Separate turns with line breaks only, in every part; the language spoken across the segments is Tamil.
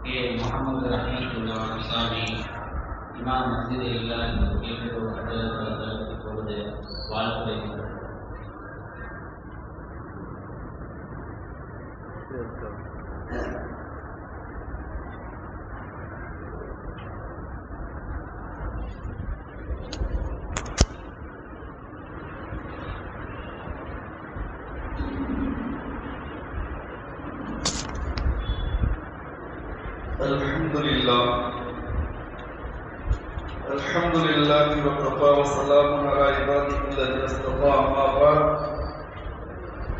முகமது ரஹீமுல்லா அன்சாரி இமாம் மஸ்ஜித் இல்லா என்று இப்பொழுது வாழ்த்து
الحمد لله وكفى وسلام على عباده الذين اصطفى أما بعد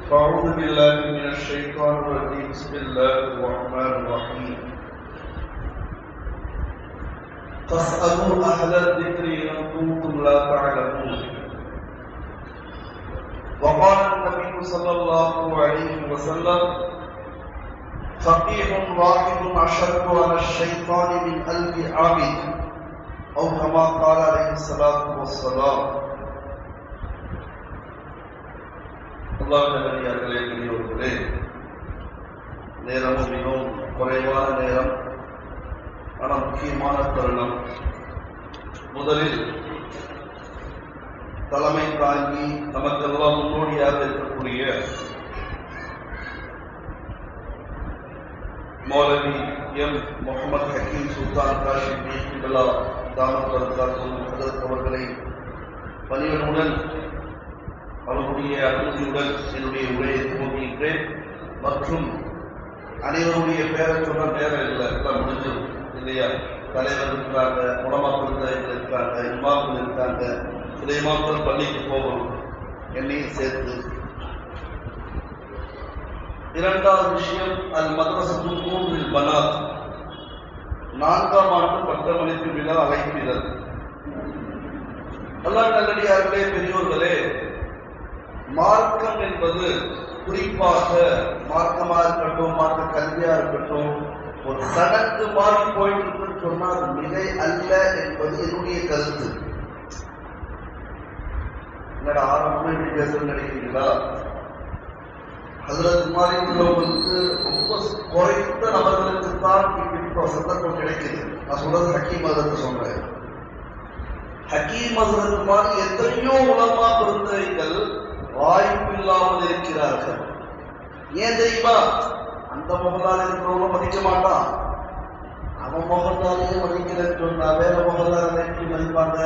فأعوذ بالله من الشيطان الرجيم بسم الله الرحمن الرحيم فاسألوا أهل الذكر إن كنتم لا تعلمون وقال النبي صلى الله عليه وسلم فقيه واحد أشد على الشيطان من ألف عابد أو كما قال عليه الصلاة والسلام. அல்லாஹ்வின் பெரியோர்களே, நேரம் மிகவும் குறைவான நேரம், ஆனால் முக்கியமான தருணம். முதலில் தலைமை தாங்கி நமக்கெல்லாம் முன்னோடியாக இருக்கக்கூடிய மௌலவி எம் முகமது ஹக்கீம் சுல்தான் காஷிமி பில்லா அவர்களை பணிவனுடன் அவருடைய அனுமதியுடன் என்னுடைய உரையை துவங்குகின்றேன். மற்றும் அனைவருடைய பேரை சொன்ன நேரம் இல்லை, எல்லாம் முடிஞ்சிடும் இல்லையா? தலைவர் இருக்கிறாங்க, உணமாக்கள் இருக்கிறாங்க, இமாக்கள் இருக்காங்க, இதை மாக்கள் பள்ளிக்கு போகணும், என்னையும் சேர்த்து. இரண்டாவது விஷயம், அல் மதரசத்துல் மூன்றில் பனாத், 4ஆம் ஆண்டு பட்டமளிப்பு விழா அழைப்பிதழ். அல்லாஹ் நல்லடியார்களே, பெரியோர்களே, மார்க்கம் என்பது குறிப்பாக மார்க்கமாக இருக்கட்டும், மார்க்க கல்வியா இருக்கட்டும், ஒரு சடங்கு மாறி போயிட்டு இருக்குன்னு சொன்னா அது மிகை அல்ல என்பது என்னுடைய கருத்து. என்னடா ஆரம்பமே இப்படி பேசுன்னு நினைக்கிறீங்களா? ஹஜ்ரத் மாதிரி உள்ளவங்களுக்கு ரொம்ப குறைந்த நபர்களுக்கு தான் இப்படி சந்தர்ப்பம் கிடைக்குது. நான் சொல்றது ஹக்கீம் ஹஜ்ரத் சொல்றேன். ஹக்கீம் ஹஜ்ரத் மாதிரி எத்தனையோ உலமா பெருந்தகைகள் வாய்ப்பில்லாமல் இருக்கிறார்கள். ஏன் தெரியுமா? அந்த முகத்தால் இருக்கிறவங்களும் மதிக்க மாட்டான். அவன் முகத்தாலேயே மதிக்கிறேன்னு சொன்னா வேற முகத்தால் எப்படி மதிப்பாங்க?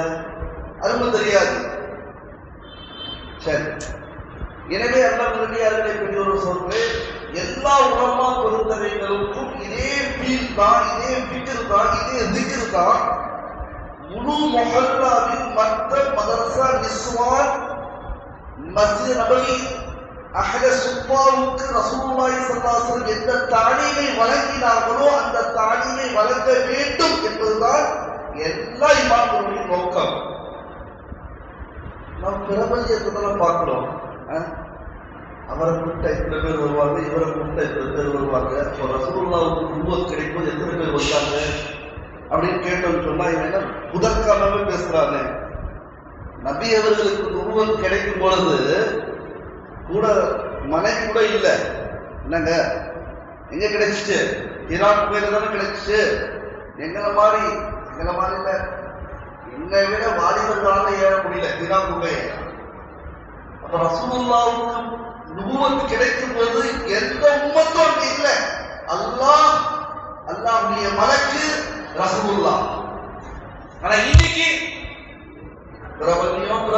அருமை தெரியாது. சரி, எனவே அல்லாஹ் நல்லடியார்களே, பெரியோர் சொல்றேன், எல்லா உலமா பெருந்தகைகளுக்கும் இதே ஃபீல் தான், இதே ஃபிக்ர் தான், இதே திக்ர் தான். முழு முஹல்லாவில் மற்ற மதரசா, நிஸ்வான், மஸ்ஜித் நபவி, அஹ்ல சுஃபாவுக்கு ரசூலுல்லாஹி ஸல்லல்லாஹு அலைஹி வஸல்லம் எந்த தாலீமை வழங்கினார்களோ அந்த தாலீமை வழங்க வேண்டும் என்பதுதான் எல்லா இமாம்களுடைய நோக்கம். நாம் பிரபஞ்சத்தை பார்க்கிறோம். அவரை கூட்ட இத்தனை பேர் வருவாங்க, இவரை கூட்ட இத்தனை பேர் வருவாங்க. ரசூலுல்லாஹ்வுக்கு நுபுவத் கிடைக்கும் எத்தனை பேர் வருவாங்க அப்படின்னு கேட்டோம்னு சொன்னா இவன் என்ன புதற்காலமே பேசுறாங்க. நபி அவர்களுக்கு நுபுவத் கிடைக்கும் பொழுது கூட மனைவி கூட இல்லை. என்னங்க எங்க கிடைச்சிச்சு? ஈரான் பேர்ல தானே கிடைச்சிச்சு. எங்களை மாதிரி இல்லை, என்னை விட வாலிபர்களால ஏற முடியல ஈரான் குகையை. அப்ப ரசூலுல்லாஹ்வுக்கு நுபுவத் கிடைக்கும் போது எந்த உம்மத்தும் அங்க இல்லை. அல்லாஹ்வுடைய மலக்கு ரசூலுல்லாஹ். ஆனா இன்னைக்கு பிரபல்யம்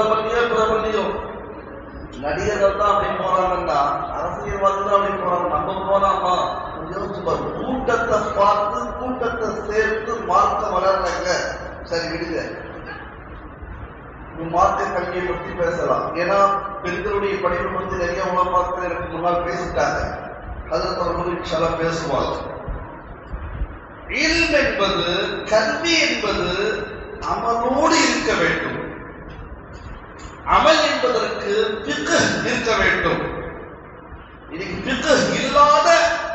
நடிகர்கள் தான் அப்படி போறாங்கன்னா, அரசியல்வாதிகள் தான் அப்படி போறாங்க. நம்ம போனாமா யோசிச்சு பாரு. கூட்டத்தை பார்த்து கூட்டத்தை சேர்த்து மார்க்க வளர்றாங்க. சரி விடுங்க, மார்க்க கல்வியை பற்றி பேசலாம். ஏன்னா பெண்களுடைய படிப்பு பற்றி நிறைய உலகமாக்கள் எனக்கு முன்னால் பேசிட்டாங்க. அதில் அவர்களும் சில பேசுவாங்க. இல்ம் என்பது, கல்வி என்பது அமலோடு இருக்க வேண்டும். அமல் என்பதற்கு ஃபிக்ஹ் இருக்க வேண்டும். இன்னைக்கு ஃபிக்ஹ் இல்லாத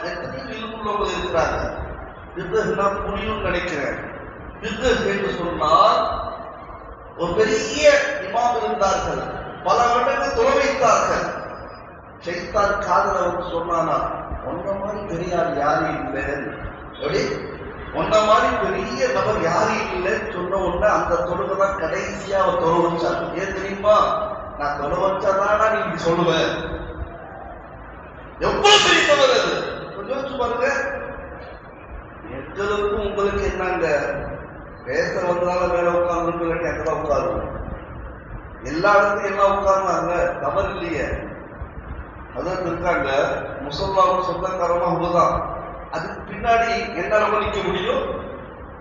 எத்தனை இல்முள்ளவர்கள் இருக்கிறாங்க. ஃபிக்ஹ்னா புரியும் நினைக்கிறேன். ஃபிக்ஹ் என்று சொன்னால் ஒரு பெரிய இமாம் இருந்தார்கள், பல வருடங்கள் தொலை வைத்தார்கள். ஷைத்தான் காதல வந்து சொன்னானா, ஒன்ன மாதிரி பெரியார் யாரும் இல்லை. எப்படி உன்ன மாதிரி பெரிய நபர் யாரும் இல்லைன்னு சொன்ன உடனே அந்த தொழுகை தான் கடைசியா அவர் தொலை வச்சார். ஏன் தெரியுமா? நான் தொலை வச்சாதானா நீ இப்படி சொல்லுவ. எவ்வளவு பெரிய தவறு அது. கொஞ்சம் யோசிச்சு பாருங்க. எங்களுக்கும் உங்களுக்கு என்னங்க, பேச வந்ததால மேல உட்கார்ந்து அங்கதான் உட்காருவோம். எல்லா இடத்துலையும் எல்லாம் உட்கார்ந்தாங்க, தவறு இல்லையே. அதான் இருக்காங்க முசல்லாவுக்கு சொந்தக்காரமா உள்ளதான். அதுக்கு பின்னாடி என்ன நிக்க முடியும்?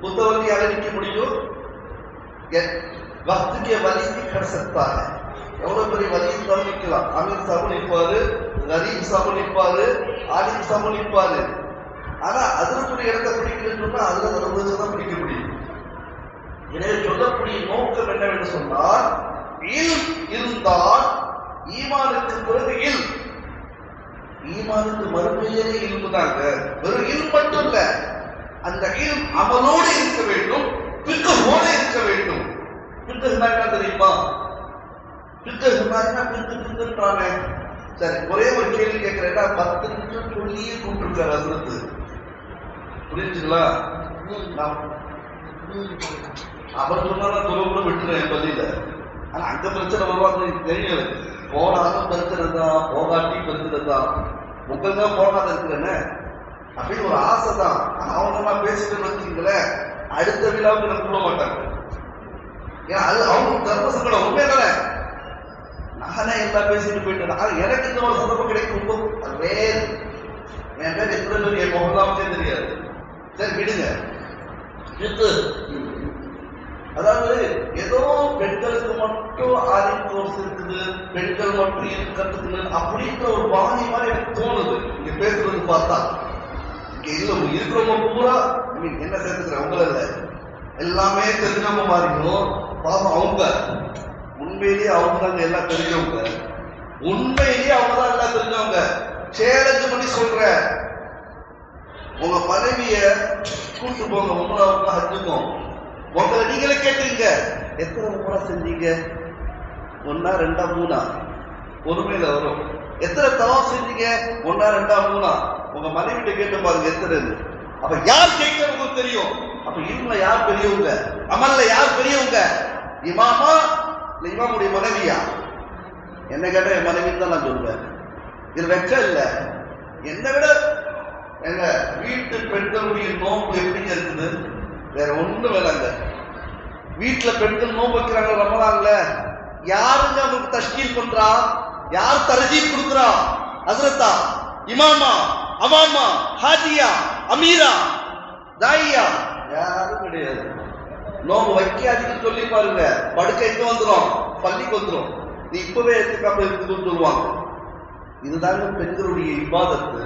புத்தவல்லியால நிக்க முடியும்? வக்துக்கு வலிக்கு கிடைச்சாங்க. எவ்வளவு பெரிய வலி இருந்தாலும் நிக்கலாம். அமீர் சாபு நிற்பாரு, ரரீப் சாபு நிற்பாரு, ஆலிம் சாபு நிற்பாரு. ஆனா அதற்குரிய இடத்தை பிடிக்கணும்னு சொன்னா அதுல அனுபவிச்சுதான் பிடிக்க முடியும். எனவே சொல்லக்கூடிய நோக்கம் என்னவென்று சொன்னால், இல்ம் இருந்தால் ஈமானுக்கு பிறகு இல்ம். ஈமானுக்கு மறுமையிலே இல்முதாங்க. வெறும் இல்ம் மட்டும் இல்ல, அந்த இல்ம் அமலோடு இருக்க வேண்டும், பிற்கோட இருக்க வேண்டும். பிற்கனா என்ன தெரியுமா? பிற்கனா பிற்குன்றானே. சரி, ஒரே ஒரு கேள்வி கேட்கிறேன்னா 10 நிமிஷம் சொல்லியே கூப்பிட்டுருக்காரு அதுக்கு. புரிஞ்சுங்களா? அவர் சொன்னா தொழில் விட்டுறேன் பதில. ஆனா அங்க பிரச்சனை வருவாங்க தெரியும். போனாலும் பிரச்சனை தான், போகாட்டி பிரச்சனை தான். உங்களுக்கு தான் போகாத இருக்கிறேன்னு அப்படின்னு ஒரு ஆசை தான். ஆனா அவங்க நான் பேசிட்டு வச்சுங்களேன், அடுத்த விழாவுக்கு நான் சொல்ல மாட்டாங்க. ஏன்னா அது அவங்க தர்ம சங்கடம். உண்மை தானே? நானே எல்லாம் பேசிட்டு போயிட்டேன். எனக்கு இந்த ஒரு சந்தர்ப்பம் கிடைக்கும் ரொம்ப வேறு. என் பேர் எத்தனை பேர் என் முகலாமத்தே தெரியாது. சரி விடுங்க. அதாவது ஏதோ பெண்களுக்கு மட்டும் ஆலிம் கோர்ஸ் இருக்குது, பெண்கள் மட்டும் கத்துக்கணும் அப்படின்ற ஒரு பாணி மாதிரி எனக்கு தோணுது இங்க பேசுறது பார்த்தா. இங்க இல்ல இருக்கிறவங்க பூரா என்ன சேர்த்துக்கிறேன் உங்கள இல்ல, எல்லாமே தெரிஞ்சவங்க மாறிக்கணும். பாவம் அவங்க உண்மையிலேயே அவங்க தாங்க எல்லாம் தெரிஞ்சவங்க. உண்மையிலேயே அவங்க தான் எல்லாம் தெரிஞ்சவங்க. சேலஞ்சு பண்ணி சொல்ற, உங்க மனைவிய கூட்டு போங்க உமராவுக்கு ஹஜ்ஜுக்கும். உங்களை நீங்களே கேட்டீங்க, எத்தனை உமரா செஞ்சீங்க? 1 2 3 பொறுமையில வரும். எத்தனை தவாப் செஞ்சீங்க? 1 2 3. உங்க மனைவிட்ட கேட்டு பாருங்க எத்தனை. அப்ப யார் கேட்க உங்களுக்கு தெரியும். அப்ப இல்ம்ல யார் பெரியவங்க, அமல்ல யார் பெரியவங்க? இமாமா இல்ல இமாமுடைய மனைவியா? என்ன கேட்ட என் மனைவின்னு தான் நான் சொல்லுவேன். இது வெச்ச இல்ல. என்னை விட எங்க வீட்டு பெண்களுடைய நோம்பு எப்படிங்க இருக்குது? வேற ஒண்ணு வேலைங்க. வீட்டுல பெண்கள் நோம்பு வைக்கிறாங்க ரமலான்ல, யாருங்க அவங்களுக்கு தஷ்கீல் பண்றா? யார் தர்ஜீப் கொடுக்குறா? ஹஸ்ரத்தா, இமாமா, அவாமா, ஹாஜியா, அமீரா, தாயியா? யாரும் கிடையாது. நோம்பு வைக்காதுன்னு சொல்லி பாருங்க, படுக்கை எங்க வந்துடும்? பள்ளிக்கு வந்துடும். நீ இப்பவே எடுத்துக்காம இருக்குன்னு சொல்லுவாங்க. இதுதாங்க பெண்களுடைய இபாதத்து.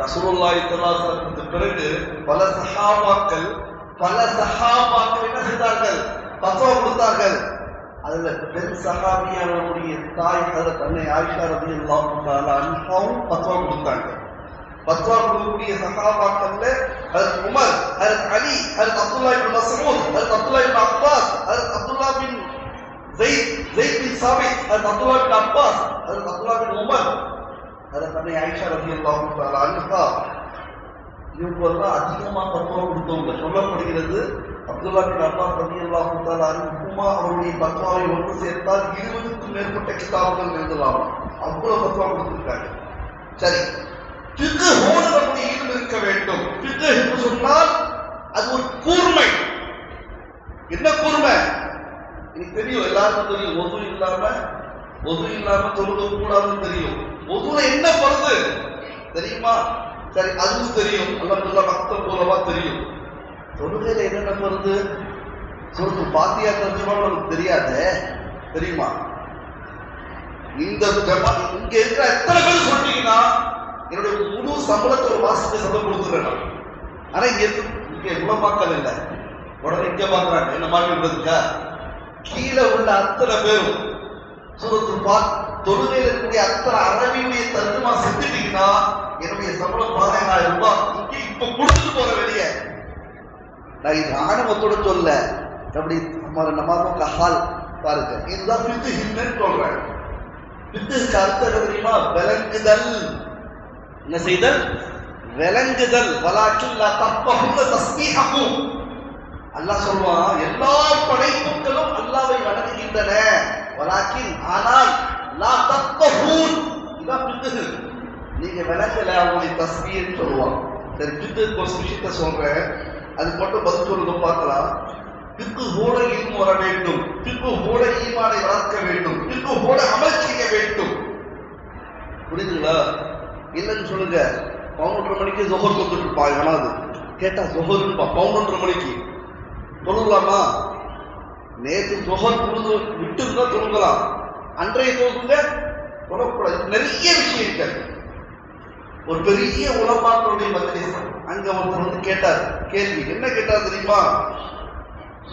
ரசூலுல்லாஹி ஸல்லல்லாஹு அலைஹி வஸல்லம் பிறகு பல சஹாபாக்கள் என்ன செய்தார்கள்? ஃபத்வா கொடுத்தார்கள். அதுல பெண் சஹாபியாவுடைய தாய் ஹஜ்ரத் அன்னை ஆயிஷா ரலியல்லாஹு தஆலா அன்ஹாவும் ஃபத்வா கொடுத்தாங்க. ஃபத்வா கொடுக்கக்கூடிய சஹாபாக்கள்ல ஹஜ்ரத் உமர், ஹஜ்ரத் அலி, ஹஜ்ரத் அப்துல்லாஹ் இப்னு மஸ்ஊத், ஹஜ்ரத் அப்துல்லாஹ் இப்னு அப்பாஸ், ஹஜ்ரத் அப்துல்லாஹ் பின் ஸைத் பின் சாபித், ஹஜ்ரத் அப்துல்லாஹ் பின் அப்பாஸ், ஹஜ்ரத் அப்துல்லாஹ் பின் உமர், ஹஜ்ரத் அன்னை ஆயிஷா ரலியல்லாஹு தஆலா அன்ஹா, இவங்கெல்லாம் அதிகமா ஃபத்வா கொடுத்தவங்க. சொல்லப்படுகிறது அப்துல்லாஹ் பின் அப்பாஸ் ரலியல்லாஹு தஆலா அன்ஹுமா அவருடைய ஃபத்வாவை ஒன்று சேர்த்தால் 20க்கும் மேற்பட்ட கிதாபுகள் எழுதலாம். அவ்வளவு ஃபத்வா கொடுத்திருக்காங்க. சரி, ஃபிக்ஹோடு நம்முடைய ஈடுபாடு இருக்க வேண்டும். ஃபிக்ஹ் என்று சொன்னால் அது ஒரு கூர்மை. என்ன கூர்மை? எனக்கு தெரியும், எல்லாருக்கும் தெரியும். ஒது இல்லாம தொழுக கூடாதுன்னு தெரியும். ஒதுல என்ன பருது தெரியுமா? சரி, அதுவும் தெரியும். அல்ஹம்துலில்லாஹ் மக்தப் போலவா தெரியும். தொழுகையில என்னென்ன பருது? சூரத்துல் ஃபாத்திஹா தர்ஜுமா நமக்கு தெரியாது தெரியுமா? இங்க இருக்கிற எத்தனை பேர் சொல்றீங்கன்னா என்னுடைய முழு சம்பளத்தை ஒரு மாசத்துக்கு சம்பளம் கொடுத்துறேன். ஆனா இங்க உலமாக்கள் இல்லை, உடனே இங்க பாக்குறாங்க என்ன மாற்றி விடுறதுக்கா? கீழே உள்ள அத்தனை பேரும் சூரத்துல் தொழுகையில் இருக்கக்கூடிய அத்தனை அரபியுடைய தர்ஜுமா செஞ்சுட்டீங்கன்னா என்னுடைய சம்பளம் 15000 ரூபாய் இங்க இப்ப கொடுத்துட்டு போற வெளியே. நான் இது ஆணவத்தோட சொல்ல, அப்படி நம்ம ஹால் பாருங்க. இதுதான் ஃபிக்ஹ் சொல்றேன். ஃபிக்ஹ்க்கு அர்த்தம் தெரியுமா? விளங்குதல். என்ன செய்தல்? விளங்குதல். வலாக்கின் லா தஃபஹுன தஸ்பீஹஹும். அல்லாஹ் சொல்வான், எல்லா படைப்புகளும் அல்லாஹ்வை வணங்குகின்றன. வலாக்கின் ஆனால் லா தஃபஹூன், இதான் பித்து, நீங்க விளங்கல அவங்களுடைய தஸ்பீஹ்னு சொல்லுவான். சரி, பித்துக்கு ஒரு விஷயத்தை சொல்றேன், அதுக்கு மட்டும் பதில் சொல்லுங்க பார்க்கலாம். பிக்கு கூட இல்மு வர வேண்டும், பிக்கு கூட ஈமானை வளர்க்க வேண்டும், பிக்கு கூட அமல் செய்ய வேண்டும். புரியுதுங்களா? இல்லைன்னு சொல்லுங்க. 11:30 மணிக்கு ஜொஹர் வந்துட்டு இருப்பான், எவனாவது கேட்டா ஜொஹர்ப்பா 11:30 மணிக்கு தொழுகலாமா? நேற்று ஜொஹர் தொழுது விட்டு இருந்தா தொழுகலாம், அன்றைய தொழுதுங்க தொழக்கூடாது. நிறைய விஷயங்கள். ஒரு பெரிய உலமாக்களுடைய மஜ்லிஸ், அங்க ஒருத்தர் வந்து கேட்டார் கேள்வி. என்ன கேட்டார் தெரியுமா?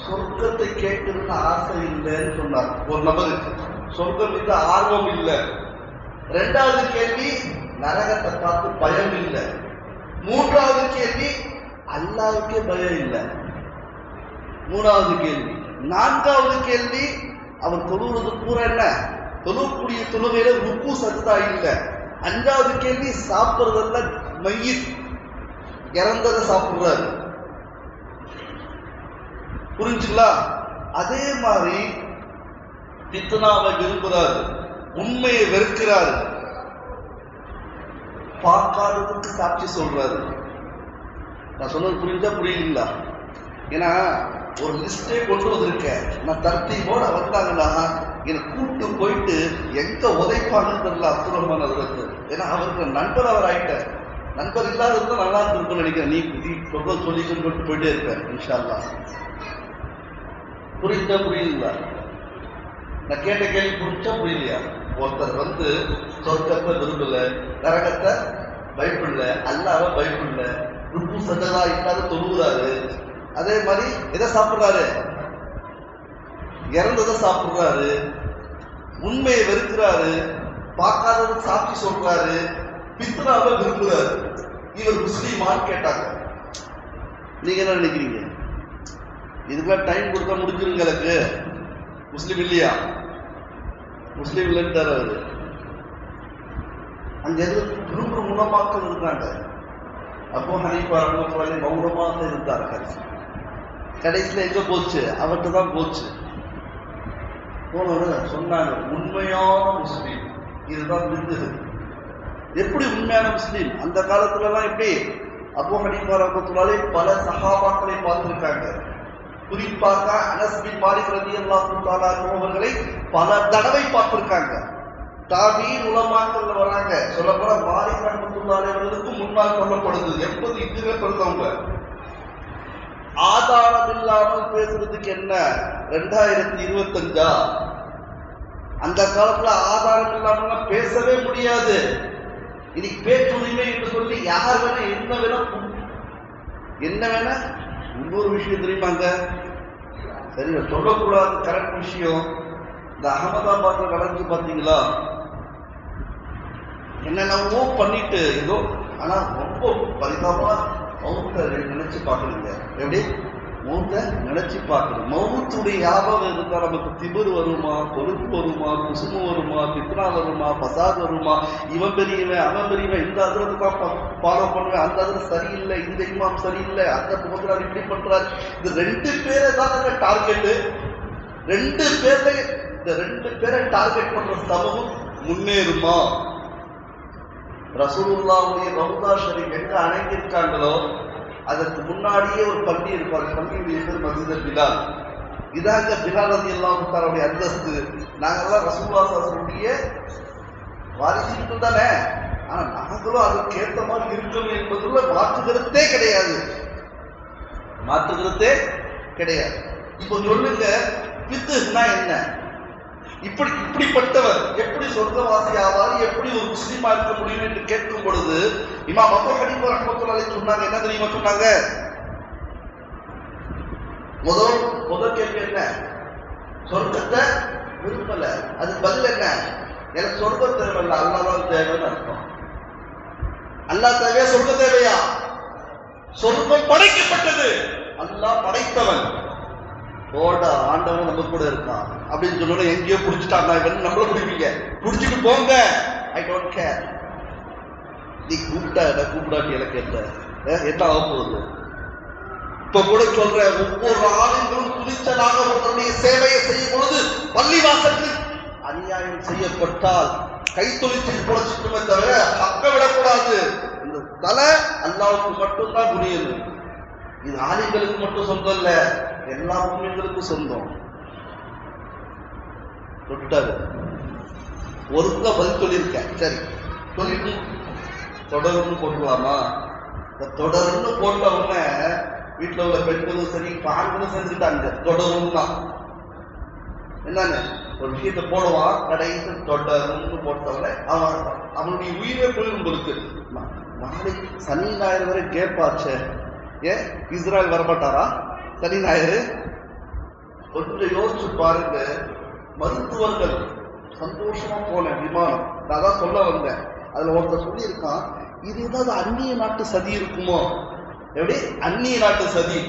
சொர்க்கத்தை கேட்கணும்னு ஆசை இல்லைன்னு சொன்னார் ஒரு நபருக்கு. சொர்க்கம் மீது ஆர்வம் இல்லை. இரண்டாவது கேள்வி, நரகத்தை பார்த்து பயம் இல்லை. மூன்றாவது கேள்வி, அல்லாஹ்வுக்கே பயம் இல்லை. மூணாவது கேள்வி. நான்காவது கேள்வி, அவர் தொழுவது பூரா என்ன, தொழக்கூடிய தொழுகையில ருக்கு சஜ்தா இல்லை. அஞ்சாவது கேள்வி, சாப்பிடுறதுல மையித், இறந்ததை சாப்பிடுறாரு. புரிஞ்சுங்களா? அதே மாதிரி பித்னாவை விரும்புறாரு, உண்மையை வெறுக்கிறாரு, பார்க்காததுக்கு சாட்சி சொல்றாரு. நான் சொன்னது புரிஞ்சா புரியுங்களா? ஏன்னா ஒரு லிஸ்டே கொண்டு வந்திருக்கேன், நான் தர்த்தீபோட வந்தாங்கன்னா என்னை கூப்பிட்டு போயிட்டு எங்க உதைப்பாங்கன்னு தெரியல. அப்துல் ரஹ்மான் அவருக்கு, ஏன்னா அவருக்கு நண்பர் அவர் ஆயிட்டார். நண்பர் இல்லாதது நல்லா இருக்குன்னு நினைக்கிறேன். நீ சொல்ல சொல்லிட்டு போயிட்டே இருப்பேன் இன்ஷா அல்லாஹ். புரிஞ்சா புரியுதுங்களா? நான் கேட்ட கேள்வி புரிஞ்சா புரியலையா? ஒருத்தர் வந்து சொர்க்கத்தை விரும்பல, நரகத்தை பயப்படல, அல்லாஹ்வை பயப்படல, ருக்கு சஜதா இல்லாத தொழுகிறாரு. அதே மாதிரி எதை சாப்பிடுறாரு? இறந்ததை சாப்பிடுறாரு, உண்மையை வெறுக்கிறாரு, பார்க்காதது சாட்சி சொல்றாரு, பித்னாவை விரும்புறாரு. இவர் முஸ்லீமான்னு கேட்டாங்க. நீங்க என்ன நினைக்கிறீங்க? இதுக்கெல்லாம் டைம் கொடுத்தா முடிஞ்சிருங்களுக்கு. முஸ்லீம் இல்லையா? முஸ்லீம் இல்லைன்ட்டார் அவரு. அங்க விரும்புற உலமாக்கள் இருந்தாங்க. அப்போ ஹனீஃபா ரஹ்மத்துல்லாஹி மௌனமாக இருந்தார்கள். கடைசியில் எங்க போச்சு? அவர்கிட்ட தான் போச்சு. போனவங்க சொன்னாங்க, உண்மையான முஸ்லீம் இதுதான் விருது. எப்படி உண்மையான முஸ்லீம்? அந்த காலத்துல எல்லாம் எப்படி? அபூ ஹனீஃபா ரஹ்மத்துல்லாஹி பல சஹாபாக்களை பார்த்திருக்காங்க. குறிப்பாக அனஸ் பின் மாலிக் ரலியல்லாஹு தஆலா அவர்களை பல தடவை பார்த்திருக்காங்க. தாபீன் உலமாக்கள் வராங்க. சொல்லப்போனா மாலிக் ரஹ்மத்துல்லாஹி அவர்களுக்கு முன்னால் சொல்லப்படுது 80 இஜ்ரில பிறந்தவங்க. ஆதாரம் இல்லாமல் பேசுறதுக்கு என்ன 2025? அந்த காலத்துல ஆதாரம் இல்லாமல் பேசவே முடியாது. இன்னைக்கு பேச்சுரிமை என்று சொல்லி யார் வேணா என்ன வேணா. இன்னொரு விஷயம் தெரியுமாங்க? சரி, சொல்லக்கூடாது, கரெக்ட் விஷயம். இந்த அகமதாபாத்ல நடந்து பார்த்தீங்களா? என்னென்னவோ பண்ணிட்டு ஏதோ, ஆனா ரொம்ப பரிதாபமா மௌத்த நினைச்சு பார்க்கணுங்க. எப்படி மௌத்த நினைச்சு பார்க்கணும்? மௌத்துடைய ஞாபகம் இருந்தா நமக்கு திமிரு வருமா, கொழுப்பு வருமா, குசுமு வருமா, பித்னா வருமா, பசாத் வருமா, இவன் பெரியவன் அவன் பெரியவன், இந்த அதிரத்து தான் ஃபாலோ பண்ணுவேன், அந்த அதில் சரியில்லை, இந்த இமாம் சரியில்லை, அந்த போகிறார் இப்படி பண்றாரு. இந்த 2 பேரை தான் டார்கெட்டு. 2 பேர்ல இந்த 2 பேரை டார்கெட் பண்ற சமூகம் முன்னேறுமா? ரசூலுல்லாஹ்வுடைய ரவுதா ஷரீஃப் எங்க அடங்கியிருக்காங்களோ அதற்கு முன்னாடியே ஒரு பள்ளி இருப்பாங்க. பள்ளியுடைய பேர் மஸ்ஜித் பிலால். இதாங்க பிலால் ரலியல்லாஹு தஆலாவுடைய அந்தஸ்து. நாங்கெல்லாம் ரசூலுல்லாஹி ஸல்லல்லாஹு அலைஹி வஸல்லம் வாரிசுகள் தானே, ஆனா நாங்களும் அதுக்கு ஏற்ற மாதிரி இருக்கணும் என்பதுல மாற்றுகிறதே கிடையாது. மாற்றுகிறதே கிடையாது. இப்போ சொல்லுங்க, பித்னா என்ன? இப்படிப்பட்டவர் எப்படி சொர்க்கவாசி ஆவார், எப்படி ஒரு முஸ்லீமா இருக்க முடியும் என்று கேட்கும் பொழுது இமாம் அபூ ஹனீஃபா ரஹ்மத்துல்லாஹி சொன்னாங்க. என்ன தெரியுமா சொன்னாங்க? முதல் கேள்வி என்ன? சொர்க்கத்தை விரும்பல. அது பதில் என்ன? எனக்கு சொர்க்கம் தேவையில்லை, அல்லாஹ் தான் தேவைன்னு அர்த்தம். அல்லாஹ் தேவையா, சொர்க்கம் தேவையா? சொர்க்கம் படைக்கப்பட்டது, அல்லாஹ் படைத்தவன். ஆண்டவன் நம்ம கூட இருக்கான் அப்படின்னு சொன்னோட எங்கேயோ புடிச்சுட்டாங்க. நம்மள பிடிப்பீங்க, புடிச்சுட்டு போங்க, ஐ டோன்ட் கேர். நீ கூப்பிட்டா கூப்பிடாட்டி எனக்கு என்ன ஆக போகுது? இப்ப கூட சொல்ற, ஒவ்வொரு ஆளுங்களும் துணிச்சலாக ஒருவருடைய சேவையை செய்யும் பொழுது பள்ளிவாசலில் அநியாயம் செய்யப்பட்டால் கைத்தொழில் பொழைச்சிட்டுமே தவிர பக்க விடக்கூடாது. இந்த தலை அல்லாவுக்கு மட்டும்தான் புரியுது. இது ஆலிம்களுக்கு மட்டும் சொந்தம் இல்ல, எல்லா முஸ்லிம்களுக்கும் சொந்தம். தொட்டாரு ஒருக்க பதில் சொல்லியிருக்க, சரி சொல்லிட்டு தொடர்ந்து போட்டுக்கலாமா? தொடர்ந்து போட்ட உடனே வீட்டுல உள்ள பெண்களும் சரி ஆண்களும் செஞ்சுட்டாங்க. தொடரும் தான் என்னன்னு ஒரு விஷயத்தை போடுவான், கடைசி தொடர்ந்து போட்டவன அவனுடைய உயிரை போயிடும் பொறுத்து. நாளைக்கு சனி ஞாயிறு வரை கேப்பாச்சே, ஏன் இஸ்ராயல் வரமாட்டாரா சனி ஞாயிறு? கொஞ்சம் யோசிச்சு பாருங்க. மருத்துவர்கள் சந்தோஷமா போன விமானம், நான் தான் சொல்ல வந்தேன். அதுல ஒருத்தர் சொல்லியிருக்கான், இது ஏதாவது அந்நிய நாட்டு சதி இருக்குமோ? எப்படி அந்நிய நாட்டு சதி?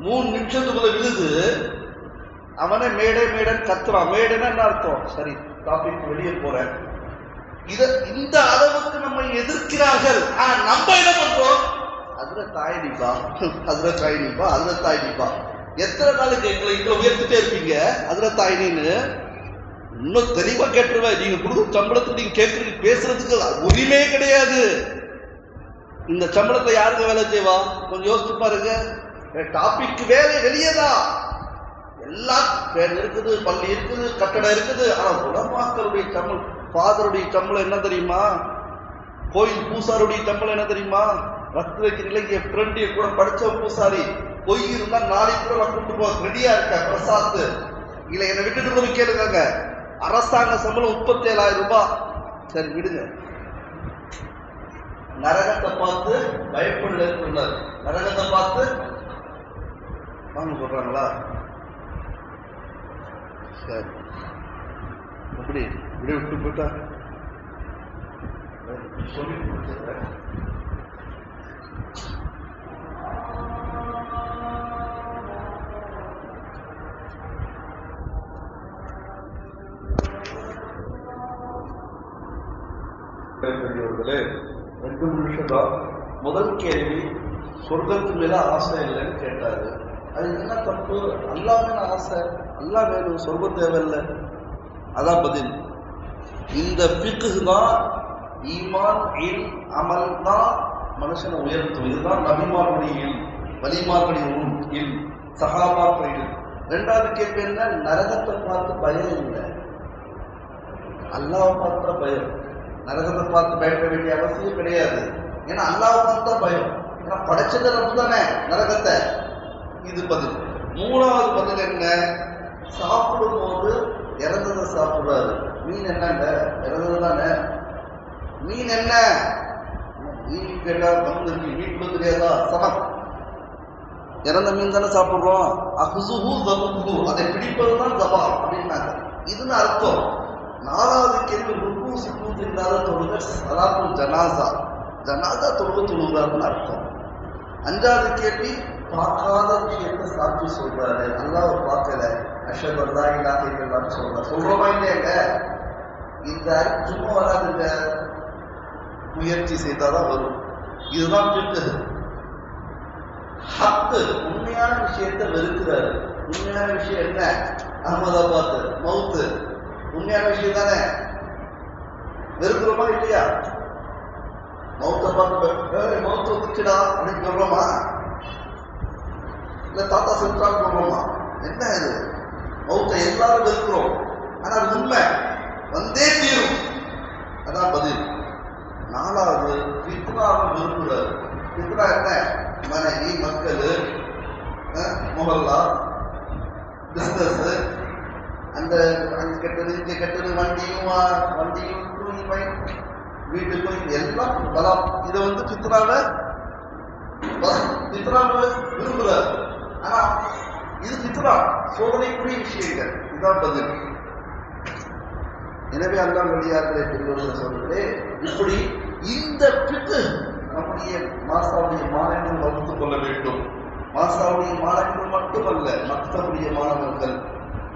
3 நிமிஷத்துக்குள்ள விழுது. அவனே மேடை மேடன் கத்துறான். மேடைன்னா என்ன அர்த்தம்? சரி, டாபிக் வெளியே போறேன். இந்த அளவுக்கு நம்ம எதிர்க்கிறார்கள். நம்ம என்ன பண்றோம்? அதுல தாயினிப்பா, அதுல தாயினிப்பா, அதுல தாயினிப்பா. எத்தனை நாளுக்கு எங்களை இங்க உயர்த்திட்டே இருப்பீங்க அதுல தாயினின்னு? இன்னும் தெளிவா கேட்டுருவேன். நீங்க கொடுக்கும் சம்பளத்துக்கு நீங்க கேட்கறதுக்கு பேசுறதுக்கு உரிமையே கிடையாது. இந்த சம்பளத்தை யாருக்கு வேலை செய்வா? கொஞ்சம் யோசிச்சு பாருங்க. டாபிக் வேலை வெளியேதான். எல்லாம் பேர் இருக்குது, பள்ளி இருக்குது, கட்டடம் இருக்குது. ஆனா உலமாக்களுடைய சம்பளம், ஃபாதருடைய சம்பளம் என்ன தெரியுமா? கோயில் பூசாருடைய சம்பளம் என்ன தெரியுமா? ரத்து வைக்கிறீங்களா? என் ஃப்ரெண்டு கூட படிச்ச பூசாரி, பொய் இருந்தா நாளைக்கு கூட நான் கூட்டு போக ரெடியா இருக்க பிரசாத்து. இல்ல என்னை விட்டுட்டு போய் கேளுங்க. அரசாங்க சம்பளம் 37,000 ரூபாய். சரி விடுங்க. நரகத்தை பார்த்து பயப்படுறாரு. நரகத்தை பார்த்து வாங்க சொல்றாங்களா? சரி, அப்படி இப்படி விட்டு போயிட்டா சொல்லி கொடுத்துருக்கேன். பெரியவர்களே, 2 நிமிஷம் தான். முதல் கேள்வி, சொர்க்கத்து மேல ஆசை இல்லைன்னு கேட்டாரு. அது என்ன தப்பு? அல்லா மேல ஆசை, அல்லா வேணும், சொர்க்கம் தேவையில்லை. அதான் பதில். இந்த ஃபிக்ஹ் தான், ஈமான் இல் அமல் தான் மனுஷனை உயர்த்தும். இதுதான் நபிமார்களுடைய இல், வலிமார்களுடைய இல், சஹாபாக்கள் இல். 2வது கேள்வி என்ன? நரகத்தை பார்த்து பயம் இல்லை, அல்லாஹ் பார்த்தா பயம். நரகத்தை பார்த்து பயப்பட வேண்டிய அவசியம் கிடையாது. ஏன்னா அல்லாஹ் பார்த்தா பயம். ஏன்னா படைச்சது ரப்பு தானே நரகத்தை. இது பதில். 3வது பதில் என்ன? சாப்பிடும் போது இறந்ததை சாப்பிடுறாரு. மீன் என்னங்க? இறந்தது தானே. மீன் என்ன? மீன் கேட்டா வந்து வீட்டுல தெரியாதா? சமம். இறந்த மீன் தானே சாப்பிடுறோம். அஹ்ஸுஹு தபுஹு, அதை பிடிப்பதுதான் ஜபா அப்படின்னாங்க. இதுன்னு அர்த்தம். 4வது கேள்வி, ருக்கு சுஜூத் இல்லாத தொழுக ஸலாத்துல் ஜனாஸா, ஜனாஸா தொழுகிறாருன்னு அர்த்தம். 5வது கேள்வி, பார்க்காத விஷயத்தை சாட்சி சொல்றாரு. அல்லாஹ் பார்க்கல, அஷ்ஹது அல்லா இலாஹ இல்லல்லாஹ் சொல்றாரு. சொல்றோமா இல்லையாங்க? இந்த சும்மா வராதுங்க, முயற்சி செய்தாதான் வரும். இதுதான் ஃபிக்ஹ். ஹக்கு, உண்மையான விஷயத்தை வெறுக்கிறாரு. உண்மையான விஷயம் என்ன? அஹ்மதாபாத் மவுத்து உண்மையான விஷயம் தானே. வெறுக்கிறோமா இல்லையா? மவுத்தை பார்த்து மவுத்து வந்துச்சுடா அப்படின்னு சொல்றோமா? இல்ல தாத்தா சென்றான்னு சொல்றோமா? என்ன இது? மவுத்தை எல்லாரும் வெறுக்கிறோம். ஆனா அது உண்மை, வந்தே தீரும். அதான் பதில். 4வது, ஃபித்னாவை விரும்புறாரு. ஃபித்னா என்ன? மனைவி, மக்கள், முகல்லா, பிசினஸ், அந்த அங்க கெட்டது இங்க கெட்டது, வண்டியும் வீட்டுக்கும் எல்லாம் பலம். இதை வந்து ஃபித்னாவை விரும்புறாரு. ஆனா இது ஃபித்னா, சோதனைக்குரிய விஷயங்கள். இதுதான் பதில். எனவே அல்லாஹ் வழியார்களே, பெரியவர்கள் சொல்றதே இப்படி இந்த ஃபிக்ஹ் நம்முடைய மாசாவுடைய மாணவர்கள் வளர்த்துக் கொள்ள வேண்டும். மாசாவுடைய மாணவர்கள் மட்டுமல்ல, மற்றவருடைய மாணவர்கள்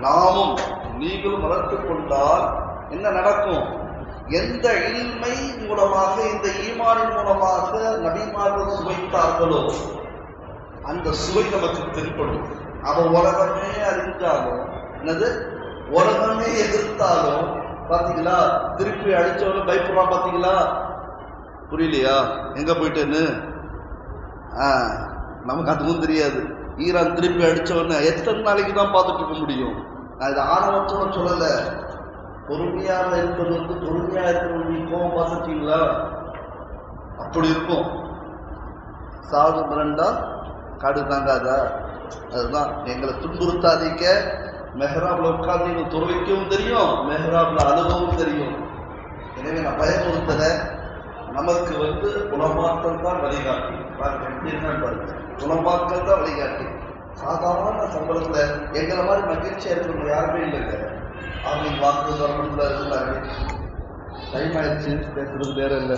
நாமும் நீங்களும் வளர்த்துக் கொண்டால் என்ன நடக்கும்? எந்த இல்மை மூலமாக, இந்த ஈமானின் மூலமாக நபிமார்கள் சுவைத்தார்களோ அந்த சுவை நமக்கு தென்படும். அவன் உலகமே அறிஞ்சாலும், என்னது உலகமே எதிர்த்தாலும், பாத்தீங்களா திருப்பி அடிச்சவன பயப்படுறான். பாத்தீங்களா? புரியலையா? எங்க போயிட்டேன்னு நமக்கு அதுவும் தெரியாது. ஈரான் திருப்பி அடிச்சவன எத்தனை நாளைக்கு தான் பார்த்துட்டு இருக்க முடியும்? நான் இதை ஆணவத்தோட சொல்லல. பொறுமையாக இருப்பது பொறுமையா இருக்கிறது. நீ கோபம் பார்த்துட்டீங்களா? அப்படி இருக்கும். சாது மிரண்டா காடு தாங்காதா? அதுதான் எங்களை துன்புறுத்தாதீங்க. மெஹராப்ல உட்கார்ந்து நீங்க துறவிக்கவும் தெரியும், மெஹராப்ல அழுகவும் தெரியும். எனவே நான் பயமுறுத்தல. நமக்கு உலமாக்கள் தான் வழிகாட்டி. எப்படி இருக்கான்னு பாருங்க. உலமாக்கள் தான் வழிகாட்டி. சாதாரண சம்பளத்துல எங்களை மாதிரி மகிழ்ச்சியா இருக்கிறவங்க யாருமே இல்லைங்க. அவங்க வாக்கு கவர்மெண்ட்ல இருந்தாங்க. டைம் ஆயிடுச்சு, பேசுறது வேற இல்லை.